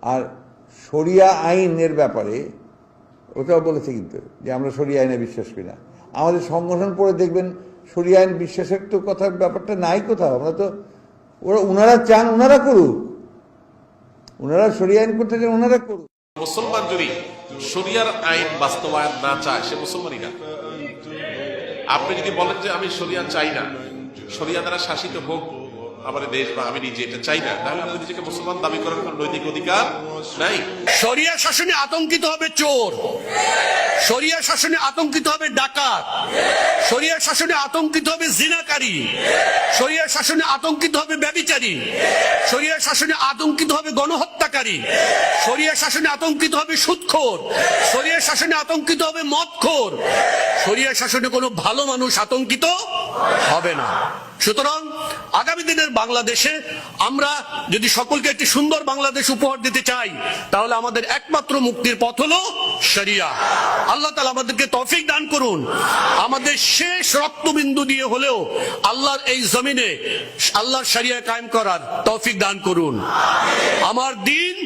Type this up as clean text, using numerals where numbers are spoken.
আর শরিয়া আইনের ব্যাপারে ওটাও বলেছে কিন্তু যে আমরা শরিয়া আইনে বিশ্বাস করি না। আমাদের সংগঠন পড়ে দেখবেন শরিয়া আইন বিশ্বাসের তো কথার ব্যাপারটা নাই কোথাও। আমরা তো ওনারা চান ওনারা করুক, ওনারা শরিয়া আইন করতে চান ওনারা করুক। মুসলমান যদি শরিয়ার আইন বাস্তবায়ন না চায় সে মুসলমানই না। আপনি যদি বলেন যে আমি শরিয়া চাই না, শরিয়া দ্বারা শাসিত হোক আমাদের দেশ বা আমি নিজে এটা চাই না, তাহলে আপনি নিজেকে মুসলমান দাবি করার কোন নৈতিক অধিকার নাই। শরিয়া শাসনে আতঙ্কিত হবে চোর, শরিয়া শাসনে আতঙ্কিত হবে ডাকাত, শরিয়া শাসনে আতঙ্কিত হবে জিনাকারী, শরিয়া শাসনে আতঙ্কিত হবে ব্যভিচারী, শরিয়া শাসনে আতঙ্কিত হবে গণহত্যাকারী, শরিয়া শাসনে আতঙ্কিত হবে সুদখোর, শরিয়া শাসনে আতঙ্কিত হবে মদখোর, শরিয়া শাসনে কোনো ভালো মানুষ আতঙ্কিত হবে না। সুতরাং আগামী দিনের বাংলাদেশে আমরা যদি সকলকে একটি সুন্দর বাংলাদেশ উপহার দিতে চাই, তাহলে আমাদের একমাত্র মুক্তির পথ হলো শরিয়া। আল্লাহ তাআলা আমাদেরকে তৌফিক দান করুন, আমাদের শেষ রক্তবিন্দু দিয়ে হলেও আল্লাহর এই জমিনে আল্লাহর শরিয়া কায়েম করার তৌফিক দান করুন। আমার দিন